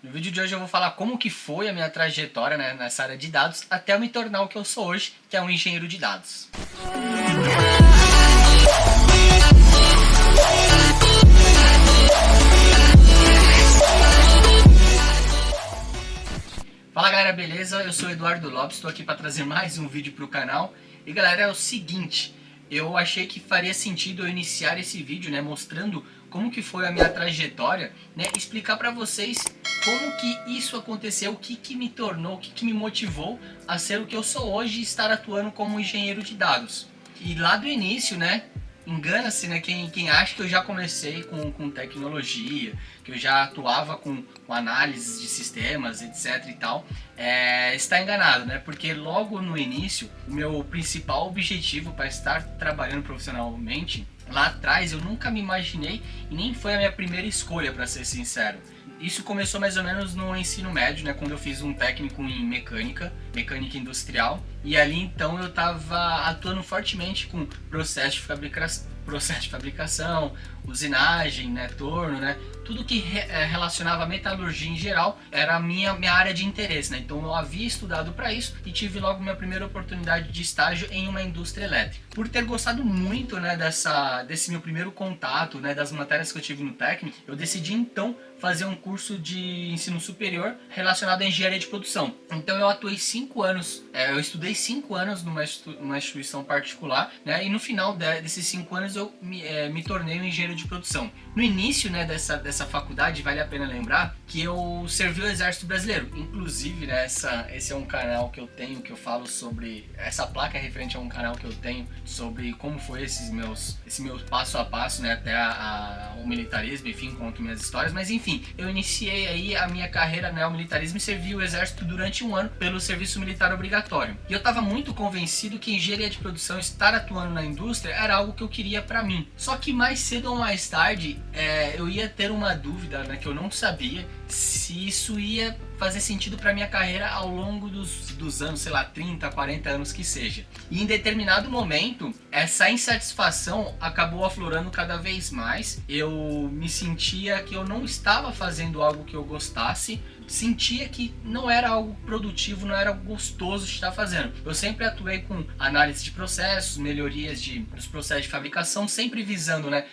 No vídeo de hoje eu vou falar como que foi a minha trajetória, né, nessa área de dados até eu me tornar o que eu sou hoje, que é um engenheiro de dados. Fala galera, beleza? Eu sou o Eduardo Lopes, estou aqui para trazer mais um vídeo para o canal. E galera, é o seguinte, eu achei que faria sentido eu iniciar esse vídeo, né, mostrando como que foi a minha trajetória, né, explicar para vocês como que isso aconteceu, o que que me tornou, o que que me motivou a ser o que eu sou hoje e estar atuando como engenheiro de dados. E lá do início, né, engana-se, né, quem acha que eu já comecei com tecnologia, que eu já atuava com análise de sistemas, etc e tal, está enganado, né, porque logo no início, o meu principal objetivo para estar trabalhando profissionalmente, lá atrás eu nunca me imaginei e nem foi a minha primeira escolha, para ser sincero. Isso começou mais ou menos no ensino médio, né, quando eu fiz um técnico em mecânica industrial, e ali então eu estava atuando fortemente com processo de fabricação, usinagem, né, torno, né, tudo que relacionava a metalurgia em geral era a minha área de interesse, né, então eu havia estudado para isso e tive logo minha primeira oportunidade de estágio em uma indústria elétrica. Por ter gostado muito, né, desse meu primeiro contato, né, das matérias que eu tive no técnico, eu decidi então fazer um curso de ensino superior relacionado à engenharia de produção. Então eu atuei 5 anos, eu estudei 5 anos numa instituição particular, né, e no final desses 5 anos eu me tornei um engenheiro de produção. No início, né, dessa faculdade, vale a pena lembrar que eu servi o Exército Brasileiro. Inclusive, né, esse é um canal que eu tenho, que eu falo sobre, essa placa é referente a um canal que eu tenho sobre como foi esse meu passo a passo, né, até o militarismo, enfim, conto minhas histórias, mas enfim, eu iniciei aí a minha carreira, né, ao militarismo e servi o Exército durante um ano pelo serviço militar obrigatório. E eu estava muito convencido que engenharia de produção, estar atuando na indústria, era algo que eu queria para mim. Só que mais cedo ou mais tarde, eu ia ter uma dúvida, né, que eu não sabia se isso ia fazer sentido para minha carreira ao longo dos anos, sei lá, 30, 40 anos que seja. E em determinado momento, essa insatisfação acabou aflorando cada vez mais. Eu me sentia que eu não estava fazendo algo que eu gostasse, sentia que não era algo produtivo, não era algo gostoso de estar fazendo. Eu sempre atuei com análise de processos, melhorias dos processos de fabricação, sempre visando, né,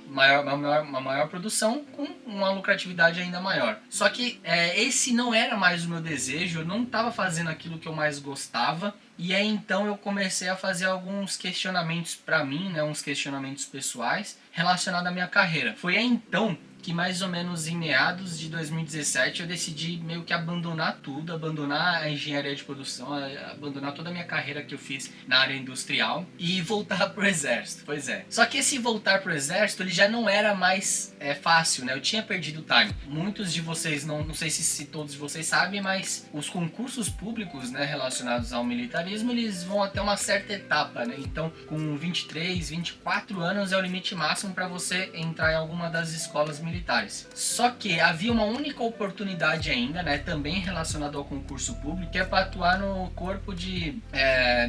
uma maior produção com uma lucratividade ainda maior. Só que esse não era mais o meu desejo, eu não estava fazendo aquilo que eu mais gostava. E aí então eu comecei a fazer alguns questionamentos para mim, né, uns questionamentos pessoais relacionados à minha carreira. Foi aí então que mais ou menos em meados de 2017 eu decidi meio que abandonar tudo, abandonar a engenharia de produção, abandonar toda a minha carreira que eu fiz na área industrial e voltar pro exército. Pois é. Só que esse voltar pro exército, ele já não era mais fácil, né? Eu tinha perdido o time. Muitos de vocês, não sei se todos de vocês sabem, mas os concursos públicos, né, relacionados ao militarismo, eles vão até uma certa etapa, né? Então, com 23, 24 anos é o limite máximo para você entrar em alguma das escolas militares. Só que havia uma única oportunidade ainda, né, também relacionado ao concurso público, que é para atuar no corpo de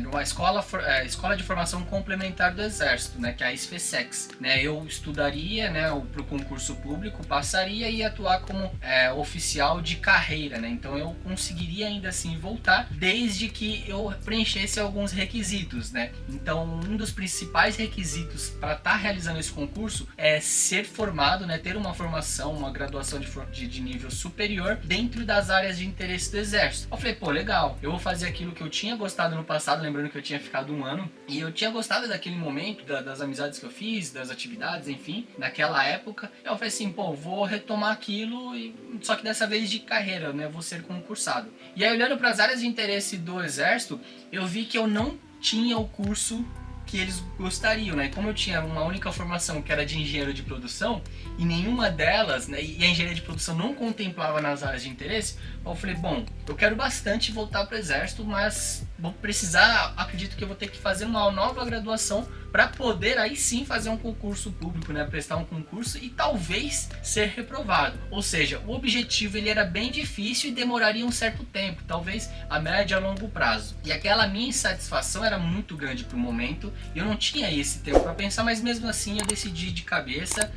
numa escola de formação complementar do Exército, né, que é a SFSEX, né. Eu estudaria, né, para o concurso público, passaria e ia atuar como oficial de carreira, né. Então eu conseguiria ainda assim voltar, desde que eu preenchesse alguns requisitos, né. Então um dos principais requisitos para estar realizando esse concurso é ser formado, né, ter uma formação, uma graduação de nível superior dentro das áreas de interesse do Exército. Eu falei, pô, legal, eu vou fazer aquilo que eu tinha gostado no passado, lembrando que eu tinha ficado um ano, e eu tinha gostado daquele momento, das amizades que eu fiz, das atividades, enfim, naquela época. Eu falei assim, pô, vou retomar aquilo, só que dessa vez de carreira, né, vou ser concursado. E aí, olhando para as áreas de interesse do Exército, eu vi que eu não tinha o curso que eles gostariam, né? Como eu tinha uma única formação que era de engenheiro de produção e nenhuma delas, né, e a engenharia de produção não contemplava nas áreas de interesse, eu falei, bom, eu quero bastante voltar para o Exército, mas vou precisar, acredito que eu vou ter que fazer uma nova graduação para poder aí sim fazer um concurso público, né, prestar um concurso e talvez ser reprovado. Ou seja, o objetivo ele era bem difícil e demoraria um certo tempo, talvez a médio a longo prazo. E aquela minha insatisfação era muito grande para o momento, eu não tinha esse tempo para pensar, mas mesmo assim eu decidi de cabeça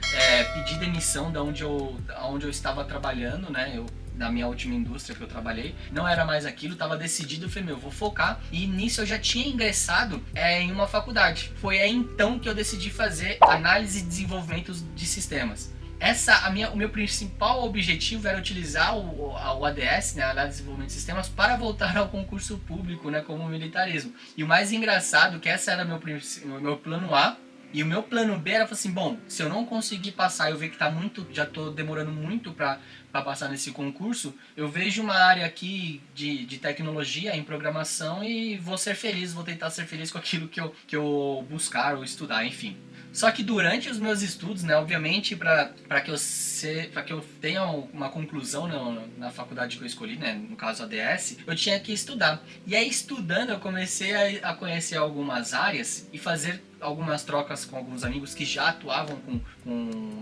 pedir demissão da onde eu estava trabalhando, né? Eu da minha última indústria que eu trabalhei, não era mais aquilo, estava decidido, eu falei, meu, eu vou focar, e nisso eu já tinha ingressado em uma faculdade. Foi aí então que eu decidi fazer análise e desenvolvimento de sistemas. O meu principal objetivo era utilizar o ADS, né, Análise e Desenvolvimento de Sistemas, para voltar ao concurso público, né, como militarismo. E o mais engraçado é que essa era o meu plano A, e o meu plano B era assim, bom, se eu não conseguir passar, eu ver que já estou demorando muito para passar nesse concurso, eu vejo uma área aqui de tecnologia, em programação, e vou ser feliz, vou tentar ser feliz com aquilo que eu buscar ou estudar, enfim. Só que durante os meus estudos, né, obviamente, para que eu tenha uma conclusão na faculdade que eu escolhi, né, no caso a ADS, eu tinha que estudar. E aí, estudando, eu comecei a conhecer algumas áreas e fazer algumas trocas com alguns amigos que já atuavam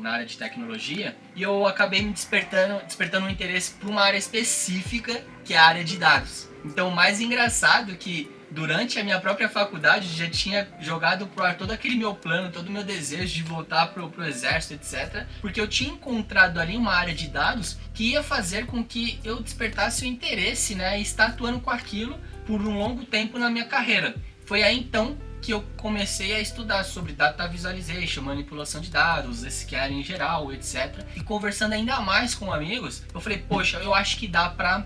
na área de tecnologia, e eu acabei me despertando um interesse por uma área específica, que é a área de dados. Então, o mais engraçado é que durante a minha própria faculdade já tinha jogado pro ar todo aquele meu plano, todo o meu desejo de voltar pro exército, etc. Porque eu tinha encontrado ali uma área de dados que ia fazer com que eu despertasse o interesse, né, e estar atuando com aquilo por um longo tempo na minha carreira. Foi aí então que eu comecei a estudar sobre Data Visualization, manipulação de dados, SQL em geral, etc. E conversando ainda mais com amigos, eu falei, poxa, eu acho que dá pra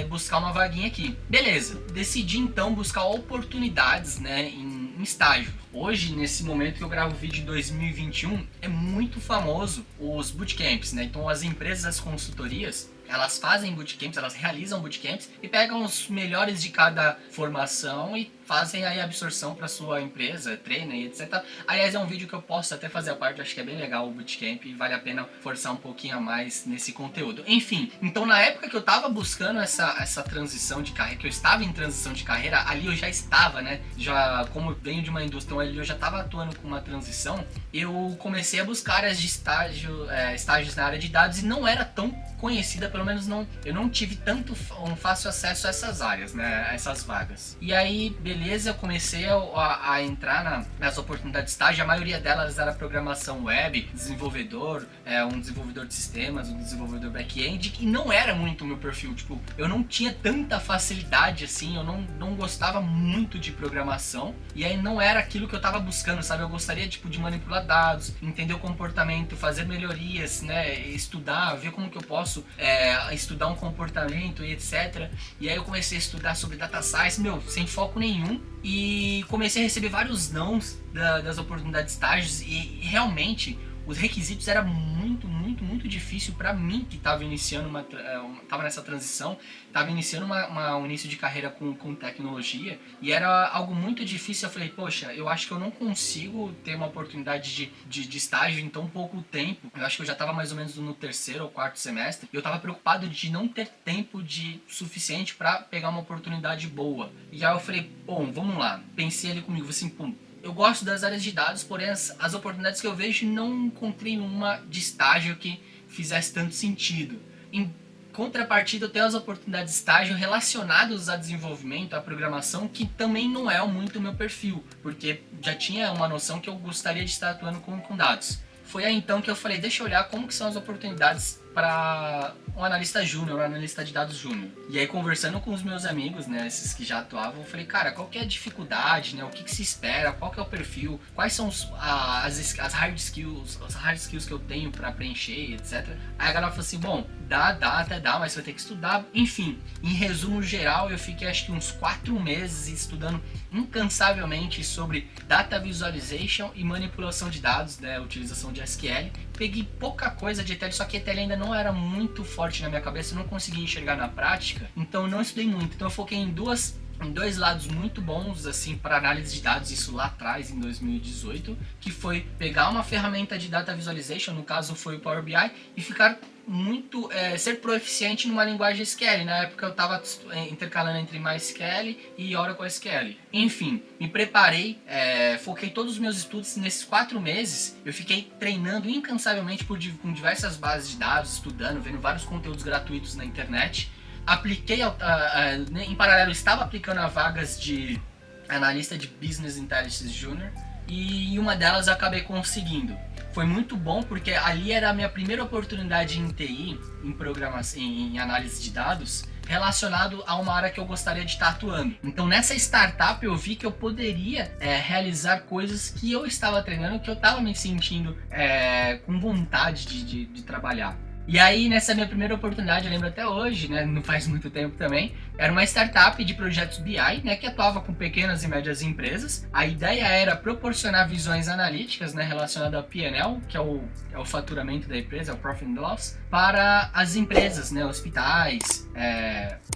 buscar uma vaguinha aqui. Beleza, decidi então buscar oportunidades, né, em estágio. Hoje, nesse momento que eu gravo o vídeo em 2021, é muito famoso os bootcamps, né? Então as empresas, as consultorias, elas fazem bootcamps, elas realizam bootcamps e pegam os melhores de cada formação e fazem aí a absorção para sua empresa, treina e etc. Aliás, é um vídeo que eu posso até fazer a parte, acho que é bem legal o bootcamp e vale a pena forçar um pouquinho a mais nesse conteúdo. Enfim, então na época que eu tava buscando essa transição de carreira, que eu estava em transição de carreira, ali eu já estava, né? Já, como eu venho de uma indústria, ali eu já estava atuando com uma transição, eu comecei a buscar áreas de estágios na área de dados e não era tão conhecida, pelo menos eu não tive um fácil acesso a essas áreas, né, a essas vagas. E aí, beleza, eu comecei a entrar nas oportunidades de estágio, a maioria delas era programação web, desenvolvedor, um desenvolvedor de sistemas, um desenvolvedor back-end, e não era muito o meu perfil, tipo, eu não tinha tanta facilidade assim, eu não gostava muito de programação, e aí não era aquilo que eu tava buscando, sabe, eu gostaria, tipo, de manipular dados, entender o comportamento, fazer melhorias, né, estudar, ver como que eu posso estudar um comportamento e etc. E aí eu comecei a estudar sobre data science, sem foco nenhum, e comecei a receber vários nãos das oportunidades de estágios, e realmente os requisitos eram muito difícil para mim, que estava iniciando tava nessa transição, estava iniciando um início de carreira com tecnologia, e era algo muito difícil. Eu falei, poxa, eu acho que eu não consigo ter uma oportunidade de estágio em tão pouco tempo. Eu acho que eu já estava mais ou menos no 3º ou 4º semestre, e eu estava preocupado de não ter tempo suficiente para pegar uma oportunidade boa. E aí eu falei, bom, vamos lá. Pensei ali comigo, assim, pum, eu gosto das áreas de dados, porém as oportunidades que eu vejo, não encontrei uma de estágio que fizesse tanto sentido. Em contrapartida, eu tenho as oportunidades de estágio relacionadas a desenvolvimento, a programação, que também não é muito o meu perfil, porque já tinha uma noção que eu gostaria de estar atuando com dados. Foi aí então que eu falei, deixa eu olhar como que são as oportunidades para um analista júnior, um analista de dados júnior. E aí, conversando com os meus amigos, né, esses que já atuavam, eu falei, cara, qual que é a dificuldade, né, o que se espera, qual que é o perfil, quais são as hard skills que eu tenho para preencher, etc. Aí a galera falou assim, bom, até dá, mas você vai ter que estudar. Enfim, em resumo geral, eu fiquei acho que uns 4 meses estudando incansavelmente sobre Data Visualization e manipulação de dados, né, utilização de SQL. Peguei pouca coisa de ETL, só que ETL ainda não era muito forte na minha cabeça, eu não conseguia enxergar na prática, então eu não estudei muito. Então eu foquei em dois lados muito bons assim para análise de dados, isso lá atrás em 2018, que foi pegar uma ferramenta de Data Visualization, no caso foi o Power BI, e ficar ser proficiente numa linguagem SQL. Na época eu estava intercalando entre MySQL e Oracle SQL. Enfim, me preparei, foquei todos os meus estudos nesses 4 meses. Eu fiquei treinando incansavelmente com diversas bases de dados, estudando, vendo vários conteúdos gratuitos na internet. Apliquei, em paralelo, estava aplicando a vagas de analista de Business Intelligence Junior, e em uma delas eu acabei conseguindo. foi muito bom porque ali era a minha primeira oportunidade em TI, em programação, em análise de dados, relacionado a uma área que eu gostaria de estar atuando. Então nessa startup eu vi que eu poderia realizar coisas que eu estava treinando, que eu estava me sentindo com vontade de trabalhar. E aí, nessa minha primeira oportunidade, eu lembro até hoje, né, não faz muito tempo também, era uma startup de projetos BI, né, que atuava com pequenas e médias empresas. A ideia era proporcionar visões analíticas, né, relacionadas ao P&L, que é o faturamento da empresa, é o Profit and Loss, para as empresas, né, hospitais,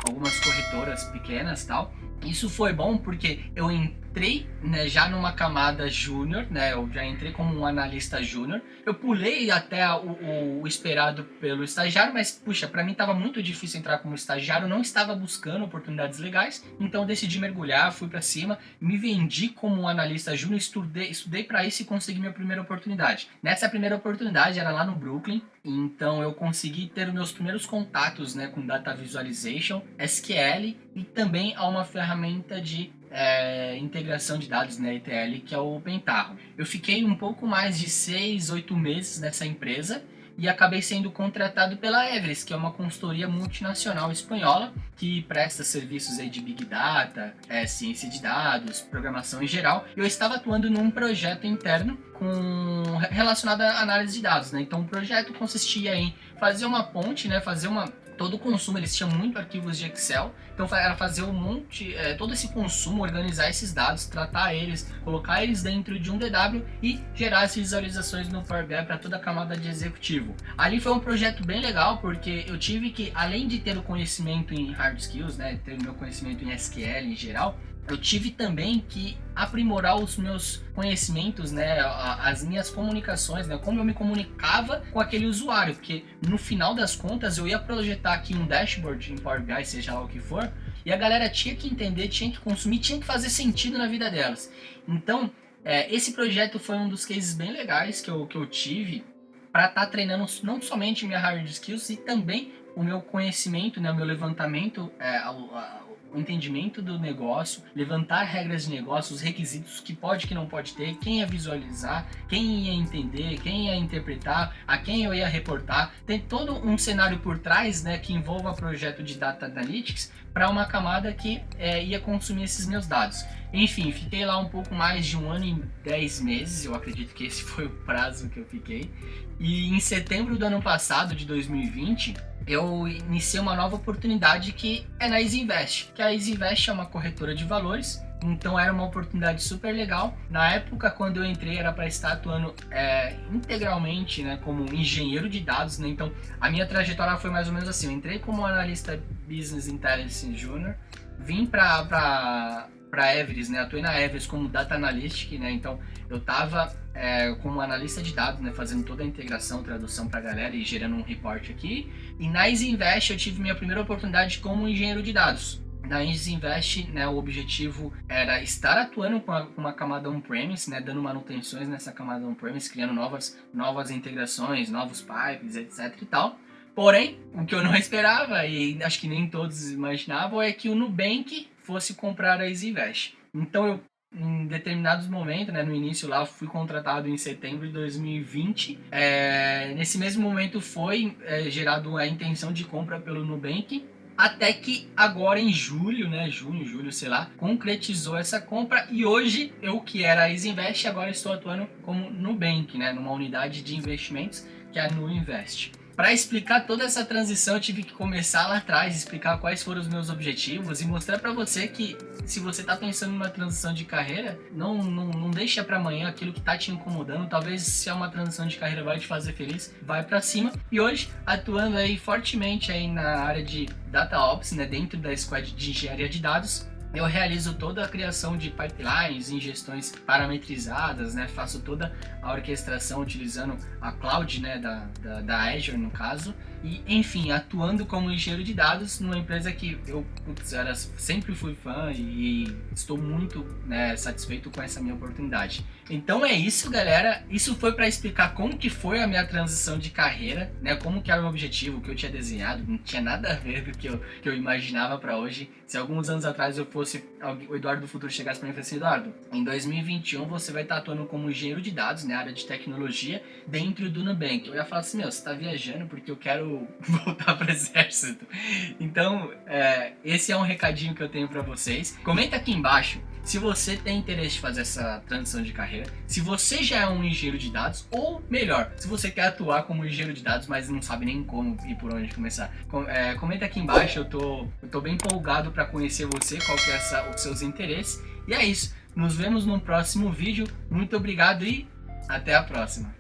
algumas corretoras pequenas e tal. Isso foi bom porque eu entrei, né, já numa camada júnior, né, eu já entrei como um analista júnior. Eu pulei até o esperado pelo estagiário, mas puxa, para mim estava muito difícil entrar como estagiário, eu não estava buscando oportunidades legais, então eu decidi mergulhar, fui para cima, me vendi como um analista júnior, estudei para isso e consegui minha primeira oportunidade. Nessa primeira oportunidade era lá no Brooklyn, então eu consegui ter os meus primeiros contatos, né, com Data Visualization, SQL e também a uma ferramenta de integração de dados, né, ETL, que é o Pentaho. Eu fiquei um pouco mais de 6, 8 meses nessa empresa e acabei sendo contratado pela Everest, que é uma consultoria multinacional espanhola que presta serviços aí de Big Data, ciência de dados, programação em geral. Eu estava atuando num projeto interno relacionado à análise de dados, né? Então o projeto consistia em fazer uma ponte, né, todo o consumo, eles tinham muito arquivos de Excel, então era fazer todo esse consumo, organizar esses dados, tratar eles, colocar eles dentro de um DW e gerar as visualizações no Power BI para toda a camada de executivo. Ali foi um projeto bem legal, porque eu tive que, além de ter o conhecimento em hard skills, né, ter o meu conhecimento em SQL em geral, eu tive também que aprimorar os meus conhecimentos, né, as minhas comunicações, né, como eu me comunicava com aquele usuário, porque no final das contas eu ia projetar aqui um dashboard em Power BI, seja lá o que for, e a galera tinha que entender, tinha que consumir, tinha que fazer sentido na vida delas. Então, esse projeto foi um dos cases bem legais que eu tive para estar treinando não somente minha hard skills e também o meu conhecimento, né, o meu levantamento, o entendimento do negócio, levantar regras de negócio, os requisitos que pode e que não pode ter, quem ia visualizar, quem ia entender, quem ia interpretar, a quem eu ia reportar. Tem todo um cenário por trás, né, que envolva projeto de Data Analytics para uma camada que ia consumir esses meus dados. Enfim, fiquei lá um pouco mais de 1 ano e 10 meses, eu acredito que esse foi o prazo que eu fiquei. E em setembro do ano passado, de 2020, eu iniciei uma nova oportunidade que é na Easy Invest, que a Easy Invest é uma corretora de valores, então era uma oportunidade super legal. Na época, quando eu entrei, era para estar atuando integralmente, né, como engenheiro de dados, né? Então a minha trajetória foi mais ou menos assim: eu entrei como analista Business Intelligence Junior, vim para Everest, né? Atuei na Everest como Data Analyst, né? Então eu estava como analista de dados, né, fazendo toda a integração, tradução para a galera e gerando um report aqui. E na Easy Invest eu tive minha primeira oportunidade como engenheiro de dados. Na Easy Invest, né, o objetivo era estar atuando com uma camada on-premise, né, dando manutenções nessa camada on-premise, criando novas integrações, novos pipes, etc e tal. Porém, o que eu não esperava, e acho que nem todos imaginavam, é que o Nubank fosse comprar a Easy Invest. Então eu, em determinados momentos, né, no início lá, fui contratado em setembro de 2020. Nesse mesmo momento foi gerado a intenção de compra pelo Nubank, até que agora em julho, né, julho, sei lá, concretizou essa compra e hoje eu, que era a Easy Invest, agora estou atuando como Nubank, né, numa unidade de investimentos que é a NuInvest. Para explicar toda essa transição, eu tive que começar lá atrás, explicar quais foram os meus objetivos e mostrar para você que se você está pensando numa transição de carreira, não deixa para amanhã aquilo que está te incomodando. Talvez se é uma transição de carreira vai te fazer feliz, vai para cima. E hoje, atuando aí fortemente aí na área de Data Ops, né, dentro da squad de engenharia de dados, eu realizo toda a criação de pipelines, ingestões parametrizadas, né? Faço toda a orquestração utilizando a cloud, né, da Azure no caso, e, enfim, atuando como engenheiro de dados numa empresa que eu sempre fui fã e estou muito, né, satisfeito com essa minha oportunidade. Então é isso, galera. Isso foi para explicar como que foi a minha transição de carreira, né, como que era o meu objetivo, o que eu tinha desenhado, não tinha nada a ver do que eu imaginava para hoje. Se alguns anos atrás eu fosse, o Eduardo do futuro chegasse para mim e falasse: Eduardo, em 2021 você vai estar atuando como engenheiro de dados, né, área de tecnologia, dentro do Nubank. Eu ia falar assim: meu, você tá viajando porque eu quero voltar para o exército. Então, esse é um recadinho que eu tenho para vocês. Comenta aqui embaixo se você tem interesse de fazer essa transição de carreira, se você já é um engenheiro de dados, ou melhor, se você quer atuar como engenheiro de dados, mas não sabe nem como e por onde começar. Comenta aqui embaixo, eu tô bem empolgado para conhecer você, qual que é os seus interesses. E é isso, nos vemos no próximo vídeo. Muito obrigado e até a próxima.